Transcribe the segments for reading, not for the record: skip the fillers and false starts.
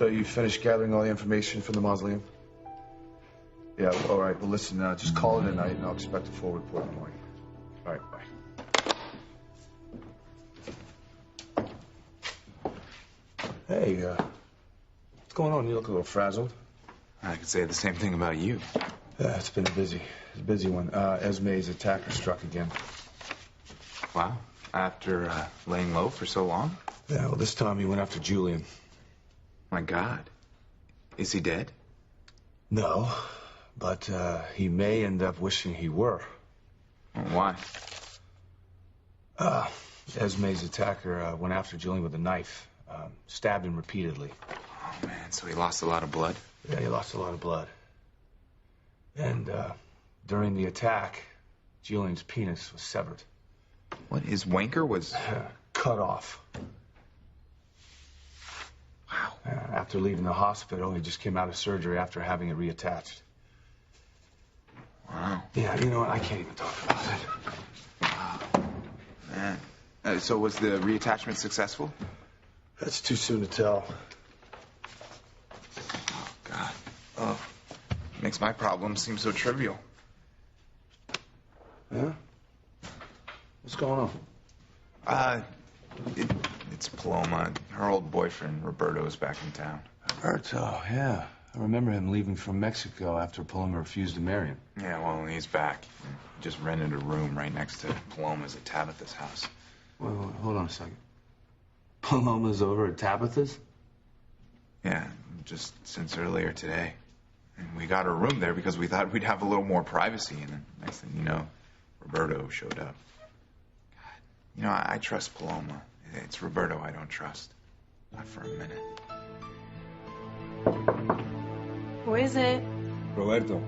So you finished gathering all the information from the mausoleum? Yeah, all right. Well, listen, just call it a night, and I'll expect a full report in the morning. All right, bye. Hey, what's going on? You look a little frazzled. I could say the same thing about you. Yeah, it's been a busy one. Esme's attacker struck again. Wow. After laying low for so long? Yeah, well, this time he went after Julian. My God. Is he dead? No, but he may end up wishing he were. Why? Esme's attacker went after Julian with a knife. Stabbed him repeatedly. Oh, man, so he lost a lot of blood? Yeah, he lost a lot of blood. And during the attack, Julian's penis was severed. What? His wanker was... cut off. Wow. After leaving the hospital, he just came out of surgery after having it reattached. Wow. Yeah, you know what? I can't even talk about it. Wow. Man. So was the reattachment successful? That's too soon to tell. Oh, God. Oh. Makes my problem seem so trivial. Yeah? What's going on? It's Paloma. Her old boyfriend, Roberto, is back in town. Roberto, yeah. I remember him leaving from Mexico after Paloma refused to marry him. Yeah, well, he's back. He just rented a room right next to Paloma's at Tabitha's house. Wait, hold on a second. Paloma's over at Tabitha's? Yeah, just since earlier today. And we got her room there because we thought we'd have a little more privacy. And then next thing you know, Roberto showed up. God, you know, I trust Paloma. It's Roberto I don't trust. Not for a minute. Who is it? Roberto.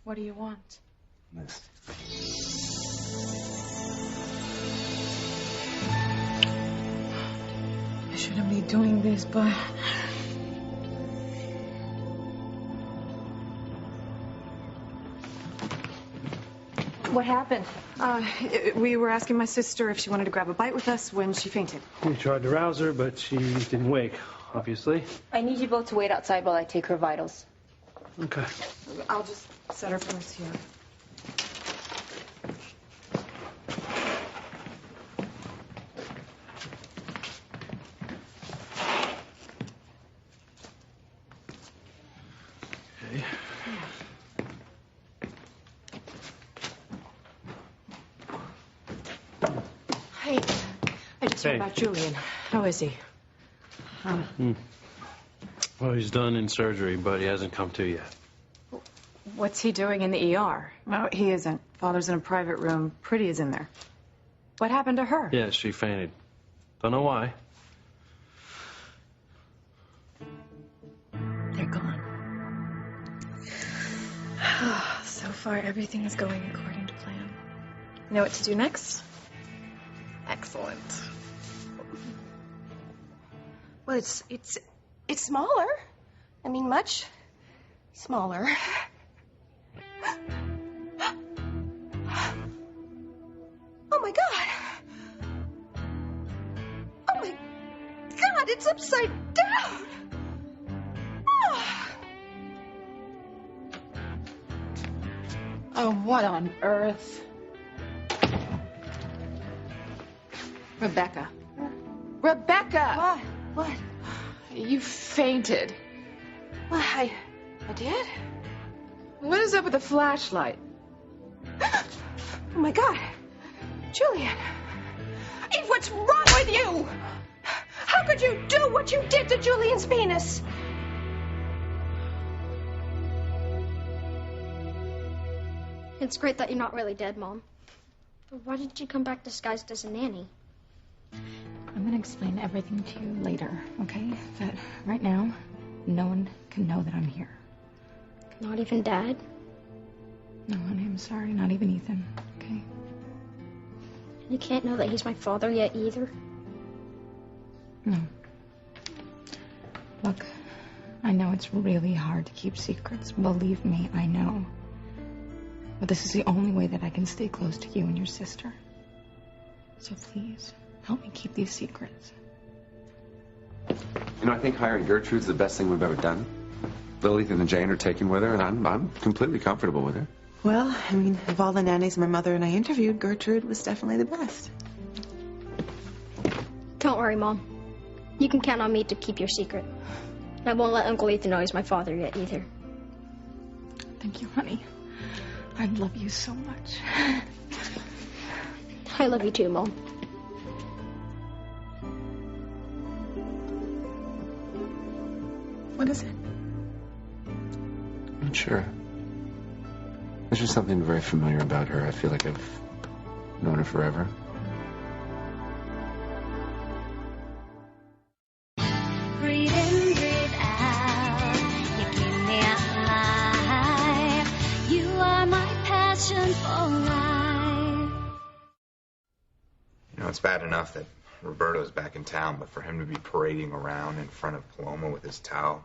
What do you want? Missed. I shouldn't be doing this, but... What happened? We were asking my sister if she wanted to grab a bite with us when she fainted. We tried to rouse her, but she didn't wake, obviously. I need you both to wait outside while I take her vitals. Okay. I'll just set her first here. Okay. Hey, I just heard about Julian. How is he? Well, he's done in surgery, but he hasn't come to yet. What's he doing in the ER? No, he isn't. Father's in a private room. Pretty is in there. What happened to her? Yeah, she fainted. Don't know why. They're gone. So far, everything is going according to plan. You know what to do next? Excellent. Well, it's smaller. I mean, much smaller. Oh my God! Oh my God! It's upside down. Oh, what on earth? Rebecca. Rebecca! What? You fainted. What? I did? What is up with the flashlight? Oh my God, Julian! Eve, what's wrong with you? How could you do what you did to Julian's penis? It's great that you're not really dead, Mom. But why did you come back disguised as a nanny? I'm gonna explain everything to you later, okay? But right now, no one can know that I'm here. Not even Dad? No, honey, I'm sorry. Not even Ethan, okay? You can't know that he's my father yet either? No. Look, I know it's really hard to keep secrets. Believe me, I know. But this is the only way that I can stay close to you and your sister. So please, help me keep these secrets. You know, I think hiring Gertrude's the best thing we've ever done. Lily and Jane are taken with her, and I'm completely comfortable with her. Well, I mean, of all the nannies my mother and I interviewed, Gertrude was definitely the best. Don't worry, Mom. You can count on me to keep your secret. I won't let Uncle Ethan know he's my father yet, either. Thank you, honey. I love you so much. I love you too, Mom. What is it? I'm not sure. There's just something very familiar about her. I feel like I've known her forever. Breathe in, breathe out. You keep me alive. You are my passion for life. You know, it's bad enough that Roberto's back in town, but for him to be parading around in front of Paloma with his towel,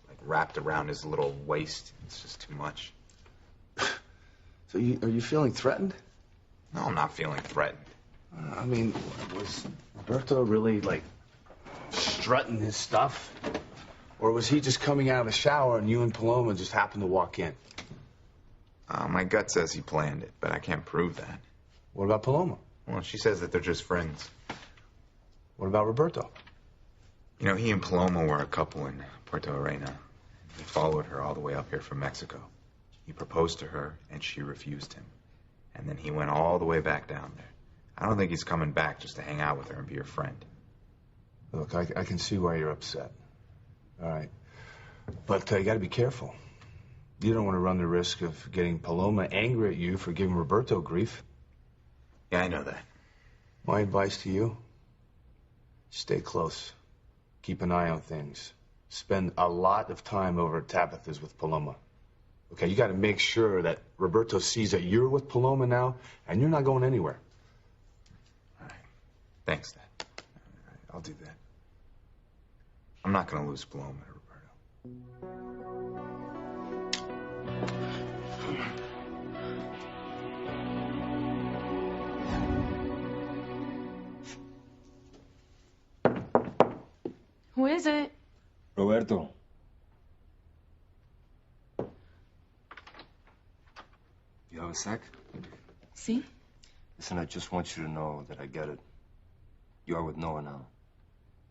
like, wrapped around his little waist, it's just too much. So are you feeling threatened? No, I'm not feeling threatened. I mean, was Roberto really, like, strutting his stuff? Or was he just coming out of the shower and you and Paloma just happened to walk in? My gut says he planned it, but I can't prove that. What about Paloma? Well, she says that they're just friends. What about Roberto? You know, he and Paloma were a couple in Puerto Arena. He followed her all the way up here from Mexico. He proposed to her, and she refused him. And then he went all the way back down there. I don't think he's coming back just to hang out with her and be her friend. Look, I can see why you're upset. All right. But you got to be careful. You don't want to run the risk of getting Paloma angry at you for giving Roberto grief. Yeah, I know that. My advice to you, stay close. Keep an eye on things. Spend a lot of time over at Tabitha's with Paloma. Okay, you got to make sure that Roberto sees that you're with Paloma now and you're not going anywhere. All right. Thanks, Dad. I'll do that. I'm not going to lose Paloma to Roberto. Who is it? Roberto. You have a sec? See? Listen, I just want you to know that I get it. You are with Noah now.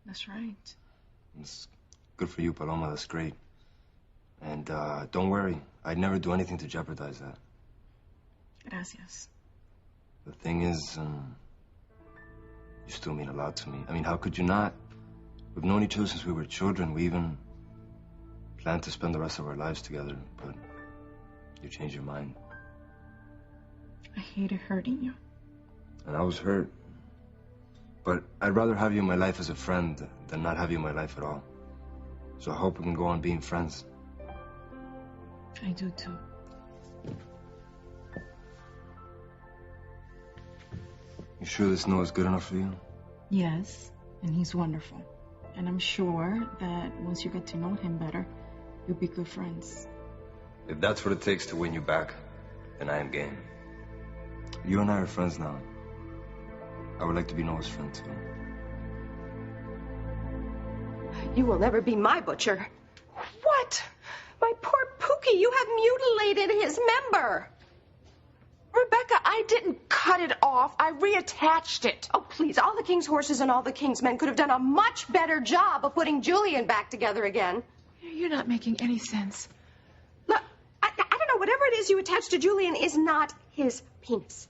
That's right. It's good for you, Paloma. That's great. And don't worry. I'd never do anything to jeopardize that. Gracias. The thing is, you still mean a lot to me. I mean, how could you not? We've known each other since we were children. We even planned to spend the rest of our lives together, but you changed your mind. I hated hurting you. And I was hurt. But I'd rather have you in my life as a friend than not have you in my life at all. So I hope we can go on being friends. I do too. You sure this Noah's good enough for you? Yes, and he's wonderful. And I'm sure that once you get to know him better, you'll be good friends. If that's what it takes to win you back, then I am game. You and I are friends now. I would like to be Noah's friend, too. You will never be my butcher. What? My poor Pookie, you have mutilated his member. Rebecca, I didn't cut it off. I reattached it. Oh, please. All the king's horses and all the king's men could have done a much better job of putting Julian back together again. You're not making any sense. Look, I don't know. Whatever it is you attached to Julian is not his penis.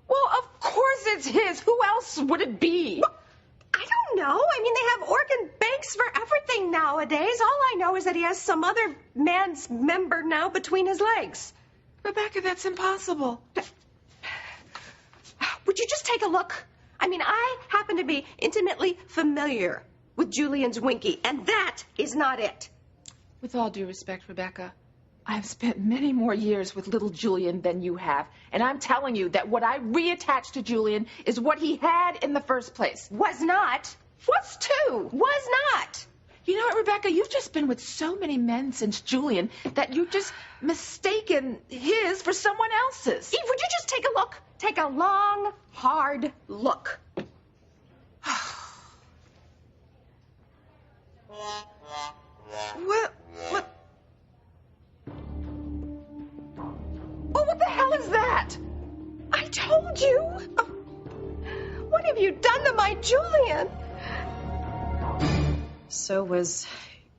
Well, of course it's his. Who else would it be? Well, I don't know. I mean, they have organ banks for everything nowadays. All I know is that he has some other man's member now between his legs. Rebecca, that's impossible. Would you just take a look? I mean, I happen to be intimately familiar with Julian's Winky, and that is not it. With all due respect, Rebecca, I've spent many more years with little Julian than you have, and I'm telling you that what I reattached to Julian is what he had in the first place. Was not. Was too. Was not. You know what, Rebecca? You've just been with so many men since Julian that you've just mistaken his for someone else's. Eve, would you just take a look? Take a long, hard look. What? Well, what the hell is that? I told you. What have you done to my Julian? So was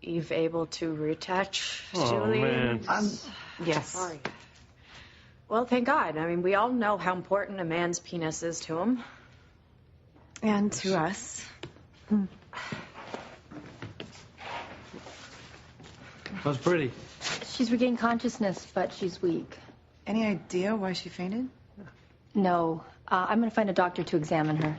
Eve able to reattach Oh, Julian? man. Yes. Sorry. Well, thank God. I mean, we all know how important a man's penis is to him. And to us. How's Pretty? She's regained consciousness, but she's weak. Any idea why she fainted? No. I'm going to find a doctor to examine her.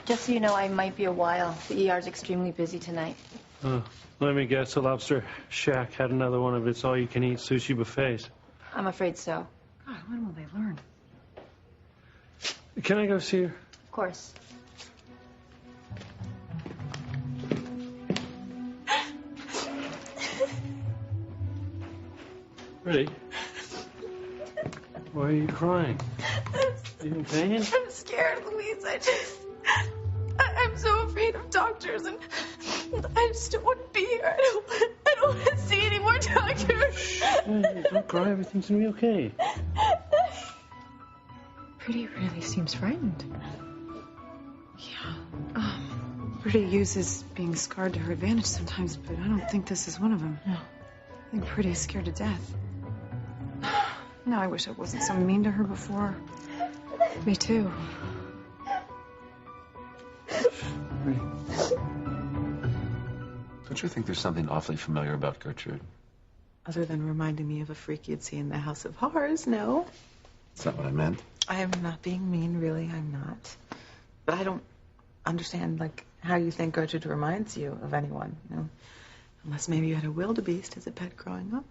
Just so you know, I might be a while. The ER's extremely busy tonight. Let me guess, the Lobster Shack had another one of its all-you-can-eat sushi buffets. I'm afraid so. God, when will they learn? Can I go see her? Of course. Pretty? Why are you crying? You in pain? I'm scared, Louise. I'm so afraid of doctors, and I just don't want to be here. I don't want to see any more doctors. Hey, don't cry. Everything's gonna be okay. Pretty really seems frightened. Yeah. Pretty uses being scarred to her advantage sometimes, but I don't think this is one of them. No. I think Pretty's scared to death. No, I wish I wasn't so mean to her before. Me too. Don't you think there's something awfully familiar about Gertrude? Other than reminding me of a freak you'd see in the House of Horrors, no. That's not what I meant. I am not being mean, really, I'm not. But I don't understand, like, how you think Gertrude reminds you of anyone, you know? Unless maybe you had a wildebeest as a pet growing up.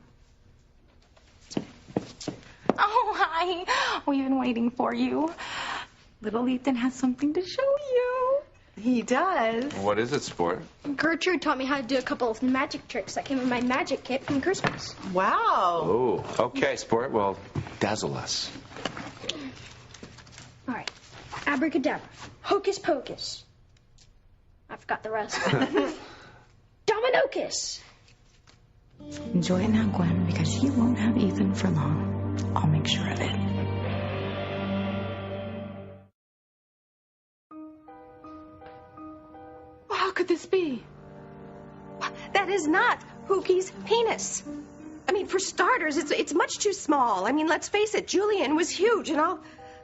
Oh, hi. We've been waiting for you. Little Ethan has something to show you. He does. What is it, Sport? Gertrude taught me how to do a couple of magic tricks that came in my magic kit from Christmas. Wow. Oh, okay, Sport. Well, dazzle us. All right. Abracadabra. Hocus pocus. I forgot the rest. Dominocus. Enjoy it now, Gwen, because you won't have Ethan for long. I'll make sure of it. Well, how could this be? That is not Pookie's penis. I mean, for starters, it's much too small. I mean, let's face it, Julian was huge, and all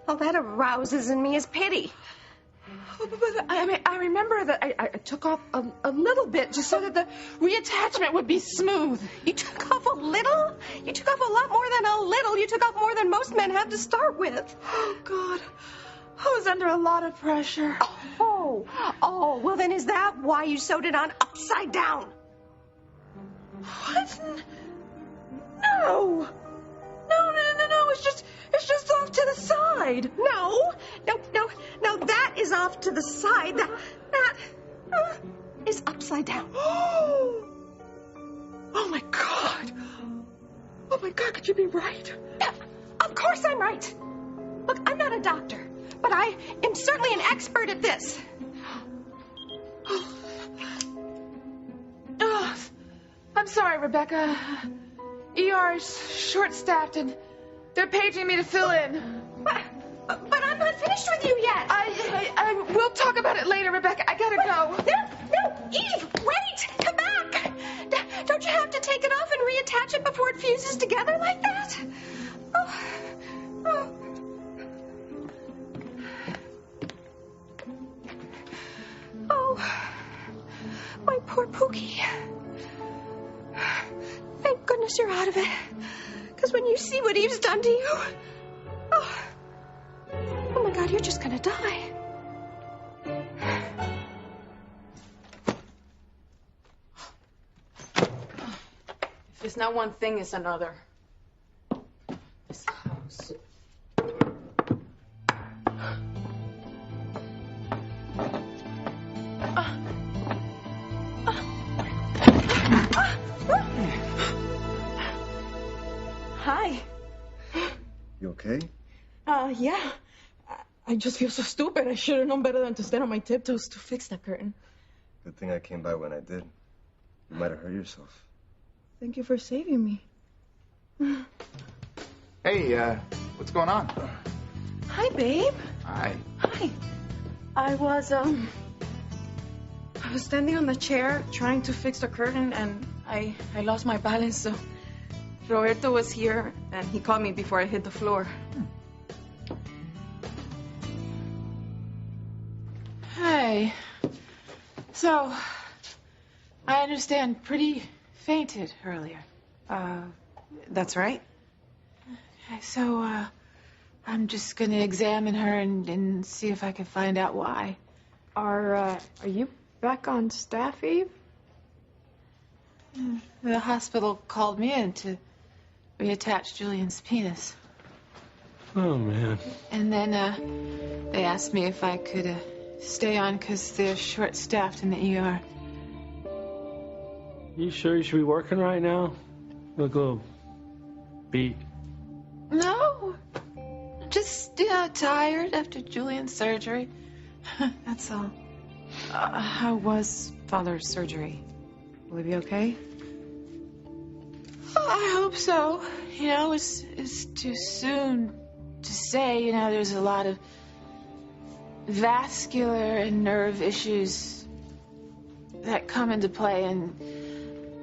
that arouses in me is pity. But I remember that I took off a little bit just so that the reattachment would be smooth. You took off a little? You took off a lot more than a little. You took off more than most men have to start with. Oh, God. I was under a lot of pressure. Oh, well then is that why you sewed it on upside down? What? No. No, it's just off to the side. No, that is off to the side. That is upside down. Oh my God. Oh my God, could you be right? Of course I'm right. Look, I'm not a doctor, but I am certainly an expert at this. Oh, I'm sorry, Rebecca. ER is short-staffed and they're paging me to fill in. But I'm not finished with you yet. We'll talk about it later, Rebecca. I gotta go. No, Eve, wait, come back. Don't you have to take it off and reattach it before it fuses together like that? Oh, my poor Pookie. Thank goodness you're out of it. Because when you see what Eve's done to you, oh my God, you're just gonna die. If it's not one thing, it's another. This house. You okay? Yeah. I just feel so stupid. I should have known better than to stand on my tiptoes to fix that curtain. Good thing I came by when I did. You might have hurt yourself. Thank you for saving me. Hey, what's going on? Hi, babe. Hi. Hi. I was standing on the chair trying to fix the curtain, and I lost my balance, so Roberto was here, and he caught me before I hit the floor. Hey. So, I understand Pretty fainted earlier. That's right. So, I'm just gonna examine her and see if I can find out why. Are you back on staff, Eve? The hospital called me in to reattach Julian's penis. Oh, man. And then, they asked me if I could, stay on because they're short-staffed in the ER. You sure you should be working right now? You look a little beat. No. Just, tired after Julian's surgery. That's all. How was Father's surgery? Will he be okay? I hope so. It's too soon to say. There's a lot of vascular and nerve issues that come into play, and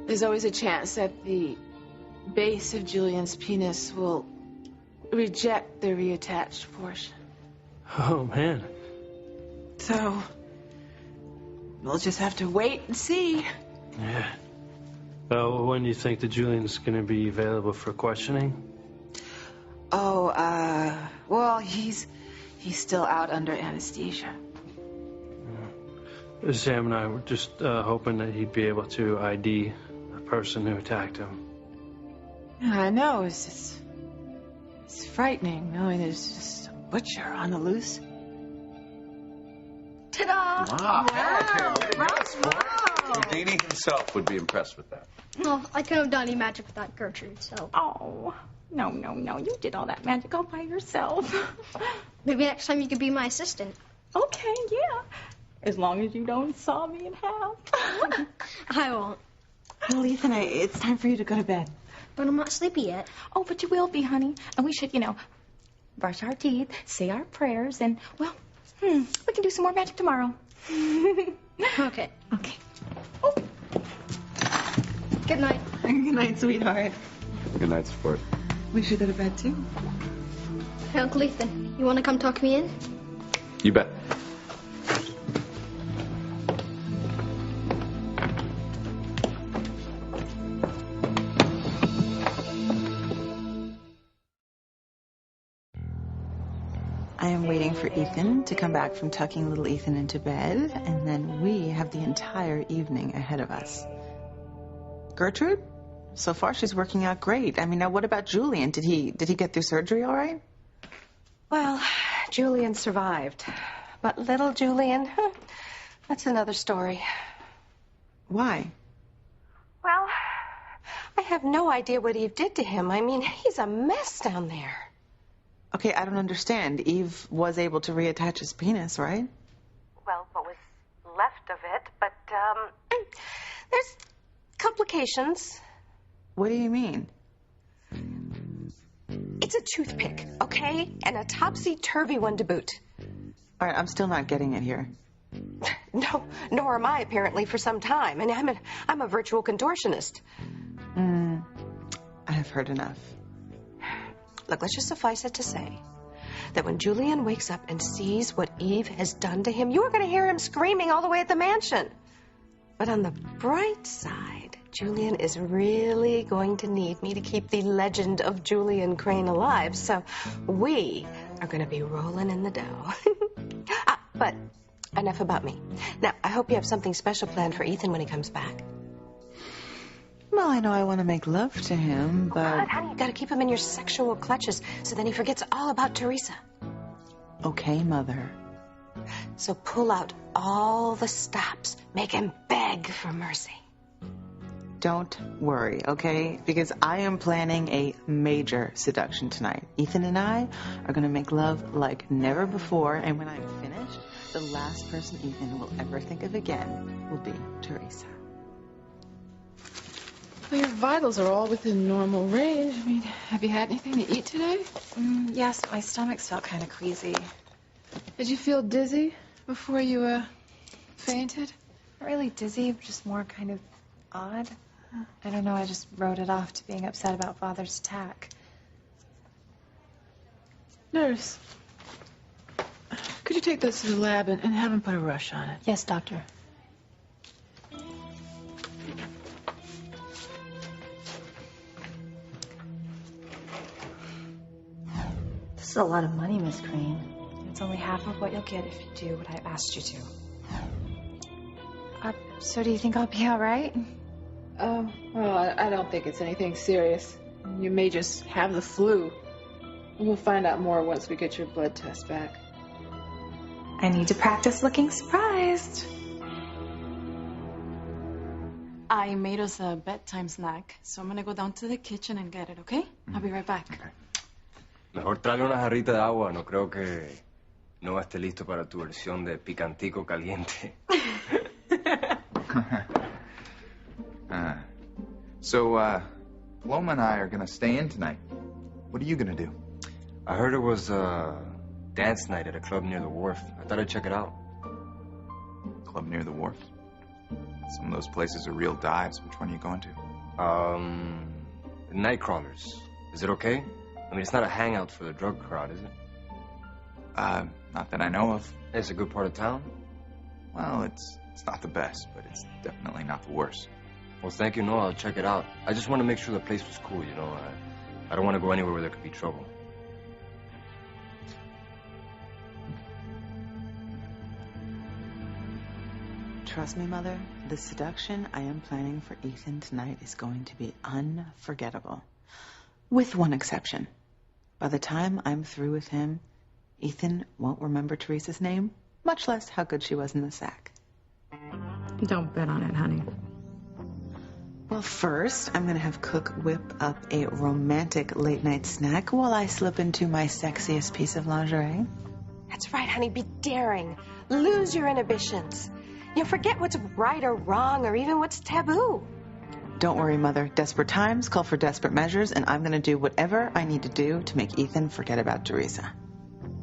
there's always a chance that the base of Julian's penis will reject the reattached portion. Oh, man. So, we'll just have to wait and see. Yeah. When do you think that Julian's going to be available for questioning? Well, he's still out under anesthesia. Sam and I were just hoping that he'd be able to ID the person who attacked him. I know, it's frightening knowing there's just a butcher on the loose. Ta-da! Wow. Houdini himself would be impressed with that. Well, I couldn't have done any magic without Gertrude, so. Oh, no. You did all that magic all by yourself. Maybe next time you could be my assistant. Okay, yeah. As long as you don't saw me in half. I won't. Well, Ethan, it's time for you to go to bed. But I'm not sleepy yet. Oh, but you will be, honey. And we should, brush our teeth, say our prayers, and, well, we can do some more magic tomorrow. Okay. Okay. Oh. Good night. Good night, sweetheart. Good night, sport. We should go to bed, too. Hey, Uncle Ethan, you want to come talk me in? You bet. I am waiting for Ethan to come back from tucking little Ethan into bed, and then we have the entire evening ahead of us. Gertrude? So far, she's working out great. Now what about Julian? Did he get through surgery all right? Well, Julian survived. But little Julian, that's another story. Why? Well, I have no idea what Eve did to him. He's a mess down there. Okay, I don't understand. Eve was able to reattach his penis, right? Well, what was left of it, but, there's complications. What do you mean? It's a toothpick, okay? And a topsy-turvy one to boot. All right, I'm still not getting it here. No, nor am I, apparently, for some time. And I'm a virtual contortionist. I have heard enough. Look, let's just suffice it to say that when Julian wakes up and sees what Eve has done to him, you are going to hear him screaming all the way at the mansion. But on the bright side, Julian is really going to need me to keep the legend of Julian Crane alive, so we are going to be rolling in the dough. But enough about me. Now, I hope you have something special planned for Ethan when he comes back. Well, I know I want to make love to him, but... Honey, you got to keep him in your sexual clutches so then he forgets all about Teresa. Okay, Mother. So pull out all the stops. Make him beg for mercy. don't worry, okay? Because I am planning a major seduction tonight. Ethan and I are going to make love like never before, and when I'm finished, the last person Ethan will ever think of again will be Teresa. Well, your vitals are all within normal range. I mean, have you had anything to eat today? Yes, my stomach's felt kind of queasy. Did you feel dizzy before you, fainted? Not really dizzy, just more kind of odd. I don't know, I just wrote it off to being upset about Father's attack. Nurse, could you take this to the lab and have him put a rush on it? Yes, doctor. This is a lot of money, Miss Crane. It's only half of what you'll get if you do what I asked you to. So do you think I'll be all right? Well, I don't think it's anything serious. You may just have the flu. We'll find out more once we get your blood test back. I need to practice looking surprised. I made us a bedtime snack, so I'm gonna go down to the kitchen and get it, okay? I'll be right back. Okay. Mejor trae una jarrita de agua. No creo que no esté listo para tu versión de picantico caliente. So, Paloma and I are gonna stay in tonight. What are you gonna do? I heard it was dance night at a club near the wharf. I thought I'd check it out. Club near the wharf? Some of those places are real dives. Which one are you going to? Nightcrawlers. Is it okay? I mean, it's not a hangout for the drug crowd, is it? Not that I know of. It's a good part of town? Well, it's not the best, but it's definitely not the worst. Well, thank you. No, I'll check it out. I just want to make sure the place was cool, you know. I don't want to go anywhere where there could be trouble. Trust me, Mother, the seduction I am planning for Ethan tonight is going to be unforgettable. With one exception. By the time I'm through with him, Ethan won't remember Teresa's name, much less how good she was in the sack. Don't bet on it, honey. Well, first, I'm going to have Cook whip up a romantic late-night snack while I slip into my sexiest piece of lingerie. That's right, honey. Be daring. Lose your inhibitions. You know, forget what's right or wrong or even what's taboo. Don't worry, Mother. Desperate times call for desperate measures, and I'm going to do whatever I need to do to make Ethan forget about Teresa.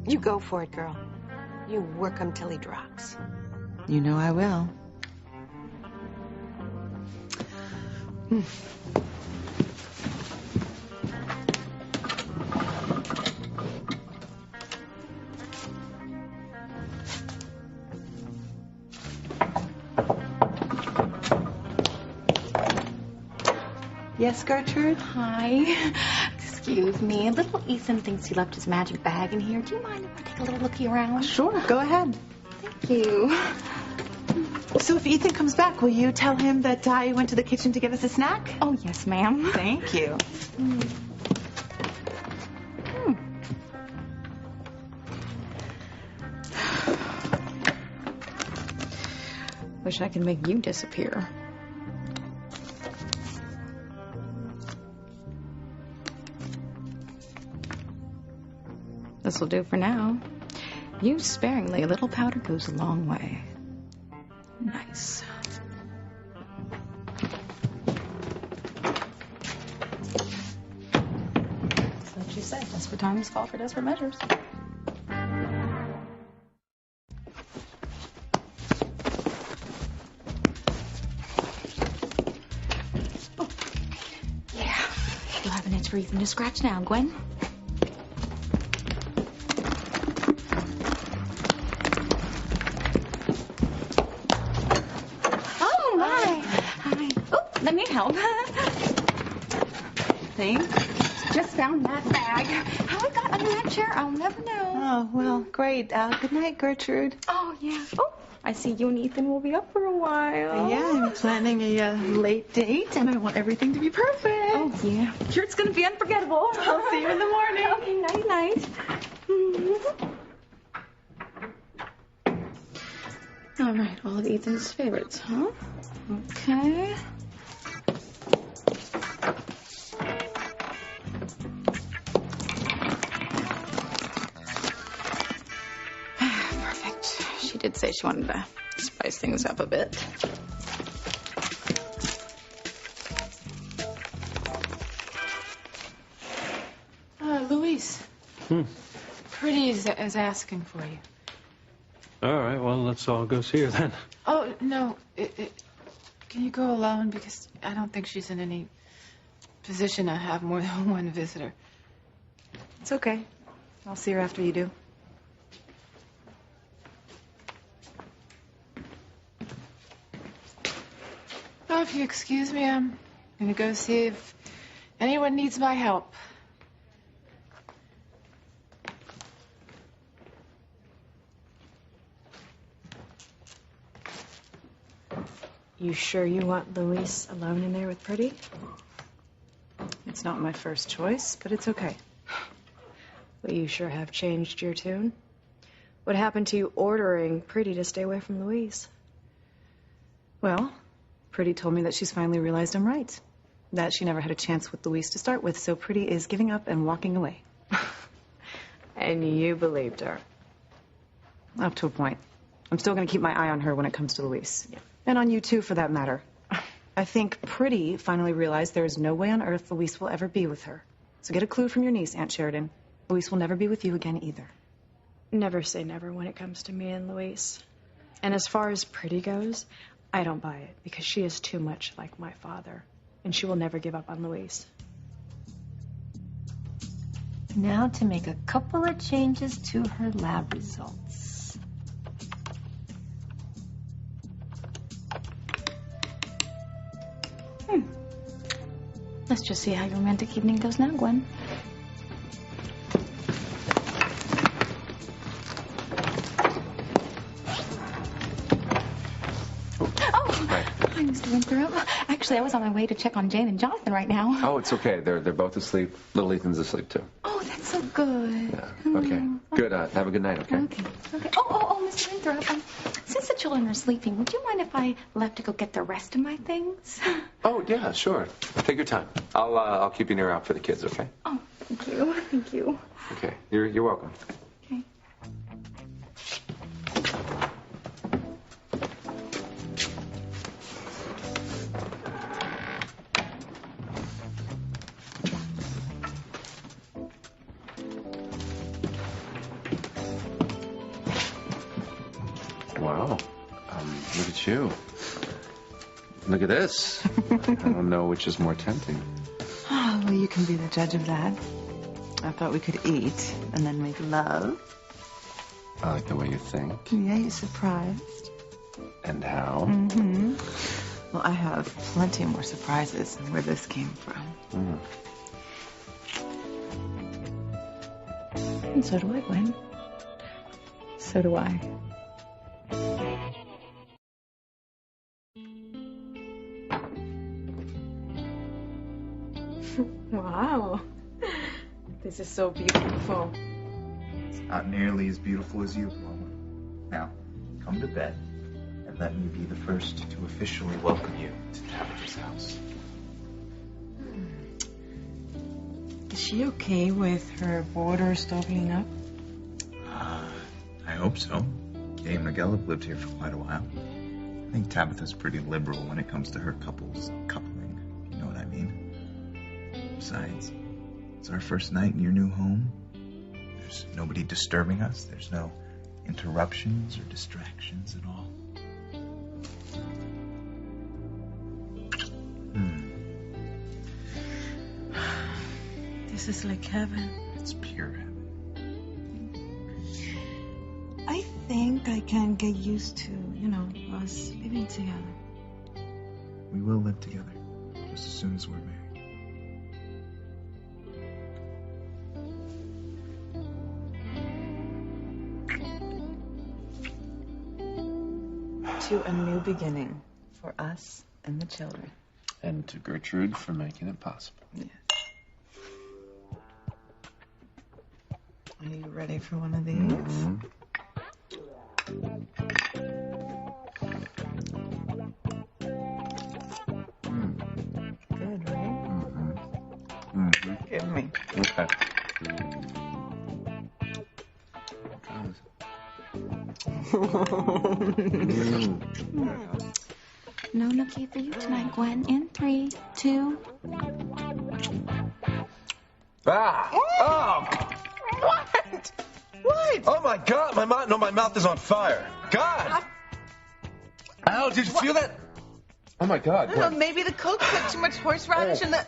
You go for it, girl. You work him till he drops. You know I will. Yes, Gertrude? Hi. Excuse me. Little Ethan thinks he left his magic bag in here. Do you mind if I take a little looky around? Sure, go ahead. Thank you. So if Ethan comes back, will you tell him that I went to the kitchen to get us a snack? Oh, yes, ma'am. Thank you. Wish I could make you disappear. This'll do for now. Use sparingly. A little powder goes a long way. Nice. That's what you said. Desperate times call for desperate measures. Oh. Yeah. You'll have an itch for Ethan to scratch now, Gwen. Let me help. Thanks. Just found that bag. How it got under that chair, I'll never know. Oh, well, great. Good night, Gertrude. Oh, yeah. Oh, I see you and Ethan will be up for a while. Yeah, I'm planning a late date, and I want everything to be perfect. Oh, yeah. Sure, it's going to be unforgettable. I'll see you in the morning. Okay, night-night. All right, all of Ethan's favorites, huh? Okay. say she wanted to spice things up a bit. Luis. Pretty is asking for you. All right, well, let's all go see her then. Oh, no. Can you go alone? Because I don't think she's in any position to have more than one visitor. It's okay. I'll see her after you do. Oh, if you excuse me, I'm going to go see if anyone needs my help. You sure you want Luis alone in there with Pretty? It's not my first choice, but it's okay. Well, you sure have changed your tune. What happened to you ordering Pretty to stay away from Luis? Well, Pretty told me that she's finally realized I'm right. That she never had a chance with Luis to start with, so Pretty is giving up and walking away. And you believed her? Up to a point. I'm still going to keep my eye on her when it comes to Luis. Yeah. And on you too, for that matter. I think Pretty finally realized there is no way on earth Luis will ever be with her. So get a clue from your niece, Aunt Sheridan. Luis will never be with you again either. Never say never when it comes to me and Luis. And as far as Pretty goes, I don't buy it because she is too much like my father. And she will never give up on Luis. Now to make a couple of changes to her lab results. Let's just see how your romantic evening goes now, Gwen. Hi, Mr. Winthrop. Actually, I was on my way to check on Jane and Jonathan right now. Oh, it's okay. They're both asleep. Little Ethan's asleep, too. Oh, that's so good. Yeah. Okay. Good. Have a good night, okay? Okay. Oh, Mr. Winthrop. Since the children are sleeping, would you mind if I left to go get the rest of my things? Oh, yeah, sure. Take your time. I'll keep an ear out for the kids, okay? Oh, thank you. Thank you. Okay. You're welcome. Okay. Wow. Look at you. Look at this. I don't know which is more tempting. Oh, well, you can be the judge of that. I thought we could eat and then make love. I like the way you think. Yeah, you're surprised. And how? Mm-hmm. Well, I have plenty more surprises than where this came from. And so do I, Gwen. So do I. Wow. This is so beautiful. It's not nearly as beautiful as you, Paloma. Now, come to bed and let me be the first to officially welcome you to Tabitha's house. Is she okay with her borders opening up? I hope so. Gay and Miguel have lived here for quite a while. I think Tabitha's pretty liberal when it comes to her coupling, if you know what I mean. Besides, it's our first night in your new home. There's nobody disturbing us. There's no interruptions or distractions at all. This is like heaven. It's pure heaven. I think I can get used to, us living together. We will live together just as soon as we're married. To a new beginning for us and the children. And to Gertrude for making it possible. Yes. Are you ready for one of these? Mm-hmm. Good, right? Mm-hmm. Give me. Okay. No nookie for you tonight, Gwen. In 3, 2. Ah! Oh! What? What? Oh my God! My mouth is on fire. God! Al, did you feel that? Oh my God! Well, maybe the Coke put too much horseradish in the.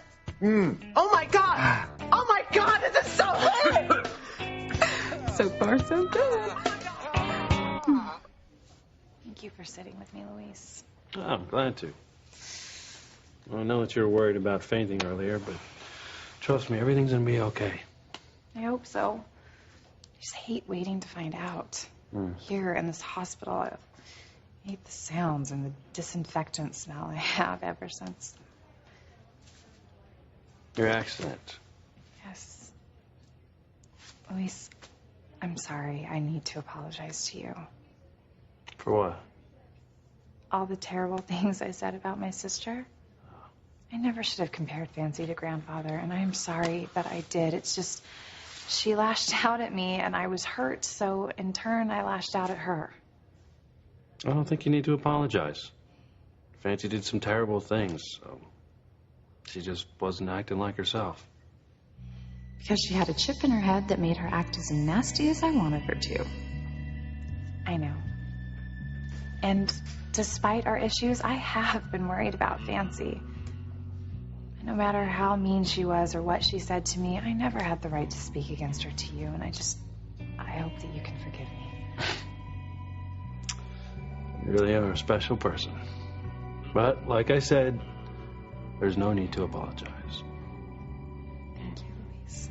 Oh my God! Oh my God! This is so good. So far, so good. Thank you for sitting with me, Luis. Oh, I'm glad to. I know that you were worried about fainting earlier, but trust me, everything's going to be okay. I hope so. I just hate waiting to find out. Here in this hospital, I hate the sounds and the disinfectant smell I have ever since. Your accident. Yes. Luis, I'm sorry. I need to apologize to you. For what? All the terrible things I said about my sister. I never should have compared Fancy to grandfather, and I'm sorry that I did. It's just, she lashed out at me, and I was hurt, so in turn, I lashed out at her. I don't think you need to apologize. Fancy did some terrible things, so she just wasn't acting like herself. Because she had a chip in her head that made her act as nasty as I wanted her to. I know. And despite our issues, I have been worried about Fancy. No matter how mean she was or what she said to me, I never had the right to speak against her to you, and I hope that you can forgive me. You really are a special person. But, like I said, there's no need to apologize. Thank you, Luis.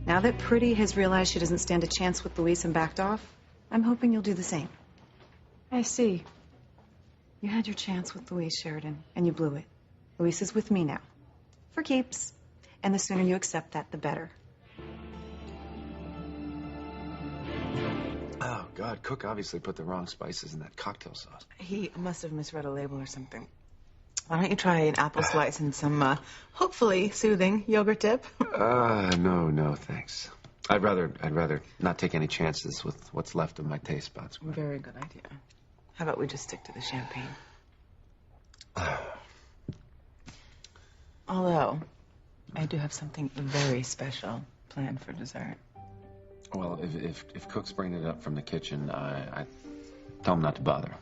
Now that Pretty has realized she doesn't stand a chance with Luis and backed off, I'm hoping you'll do the same. I see. You had your chance with Luis, Sheridan, and you blew it. Luis is with me now. For keeps. And the sooner you accept that, the better. Oh, God. Cook obviously put the wrong spices in that cocktail sauce. He must have misread a label or something. Why don't you try an apple slice and some, hopefully soothing yogurt dip? No, thanks. I'd rather not take any chances with what's left of my taste buds. Very good idea. How about we just stick to the champagne? Although, I do have something very special planned for dessert. Well, if Cook's bringing it up from the kitchen, I tell him not to bother.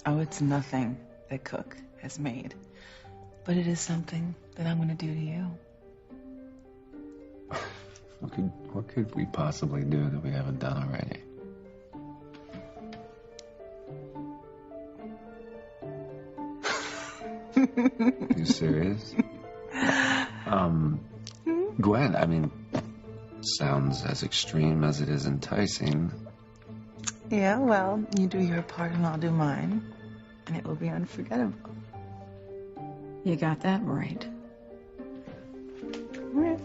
Oh, it's nothing that Cook has made. But it is something that I'm going to do to you. What could we possibly do that we haven't done already? You serious? Gwen, I mean, sounds as extreme as it is enticing. Yeah, well, you do your part and I'll do mine. And it will be unforgettable. You got that right. Right.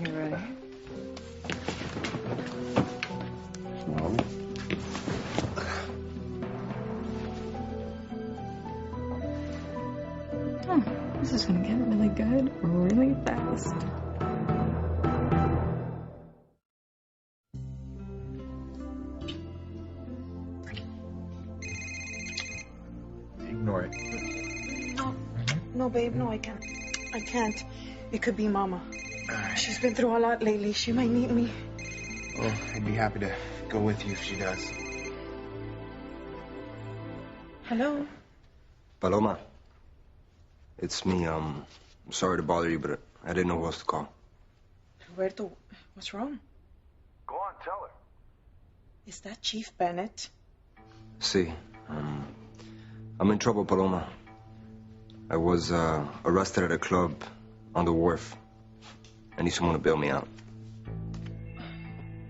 You ready? Well, This is gonna get really good really fast. Ignore it. No, babe, no, I can't. I can't. It could be Mama. She's been through a lot lately. She might need me. Well, I'd be happy to go with you if she does. Hello? Paloma. It's me. I'm sorry to bother you, but I didn't know who else to call. Roberto, what's wrong? Go on, tell her. Is that Chief Bennett? See, I'm in trouble, Paloma. I was arrested at a club on the wharf. I need someone to bail me out.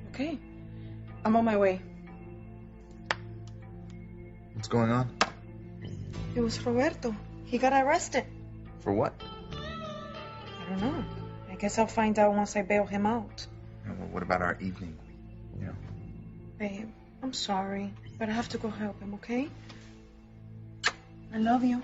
Okay. I'm on my way. What's going on? It was Roberto. He got arrested. For what? I don't know. I guess I'll find out once I bail him out. Well, what about our evening? You know. Babe, I'm sorry, but I have to go help him, okay? I love you.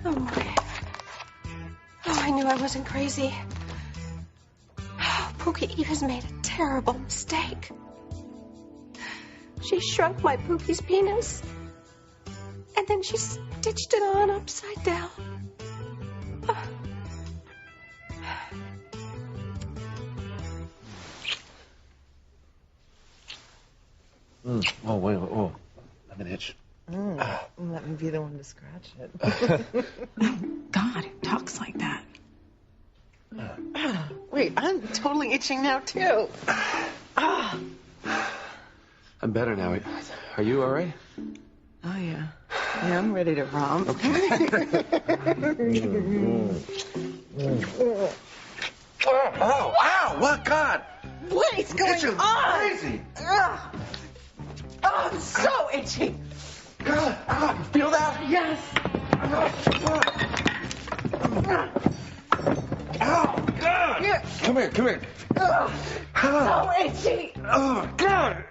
Oh, I knew I wasn't crazy. Pookie Eve has made a terrible mistake. She shrunk my Pookie's penis, and then she stitched it on upside down. Oh, wait, oh. I'm an itch. Let me be the one to scratch it. God, who talks like that? Wait, I'm totally itching now, too. I'm better now. Are you all right? Oh, yeah. Yeah, I'm ready to romp. Ow! Ow! What? God! What is going Itching on? crazy. Oh, I'm so itchy. God! Ah, you feel that? Yes. Ow! God! Yeah. Come here. So itchy. Oh, God!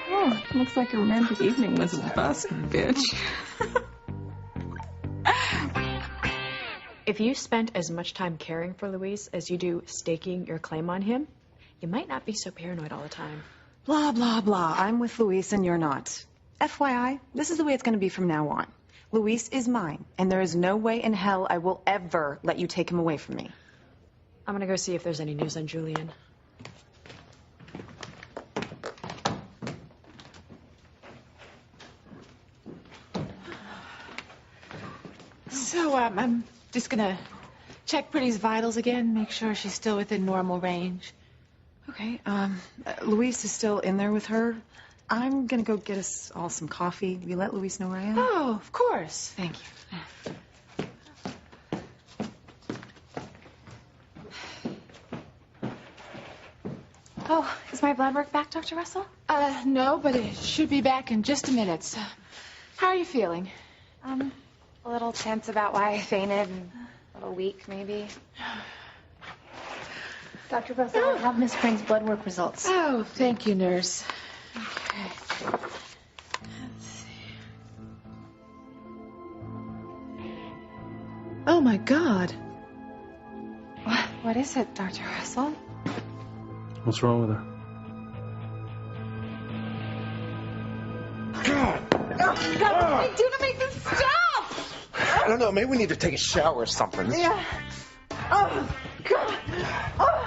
Oh, looks like a romantic evening was a bust, bitch. If you spent as much time caring for Luis as you do staking your claim on him, you might not be so paranoid all the time. Blah, blah, blah. I'm with Luis and you're not. FYI, this is the way it's going to be from now on. Luis is mine, and there is no way in hell I will ever let you take him away from me. I'm gonna go see if there's any news on Julian. So, I'm just gonna check Pretty's vitals again, make sure she's still within normal range. Okay, Luis is still in there with her. I'm going to go get us all some coffee. Will you let Luis know where I am? Oh, of course. Thank you. Oh, is my blood work back, Dr. Russell? No, but it should be back in just a minute. So, how are you feeling? A little tense about why I fainted and a little weak, maybe. Dr. Russell, I have Miss Pring's blood work results. Oh, thank you, nurse. Okay. Let's see. Oh, my God. What is it, Dr. Russell? What's wrong with her? God, what do I do to make this stop? I don't know. Maybe we need to take a shower or something. Yeah. Oh, God. Oh.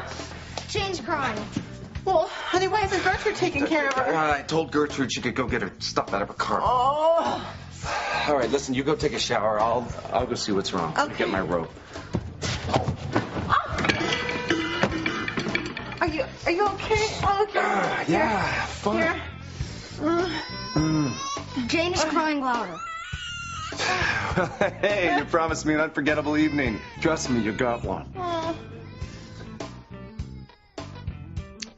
Jane's crying. Well, honey, why isn't Gertrude taking care of her? I told Gertrude she could go get her stuff out of her car. Oh. All right, listen, you go take a shower. I'll go see what's wrong. Okay. Get my rope. Are you okay? Oh, okay. Yeah, fine. Jane is crying louder. Hey, you promised me an unforgettable evening. Trust me, you got one.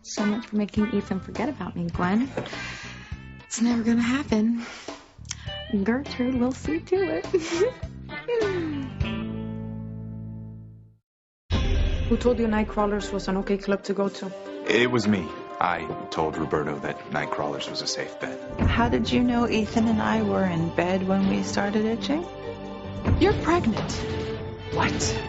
So much for making Ethan forget about me, Gwen. It's never gonna happen. Gertrude will see to it. Who told you Nightcrawlers was an okay club to go to? It was me. I told Roberto that Nightcrawlers was a safe bet. How did you know Ethan and I were in bed when we started itching? You're pregnant. What?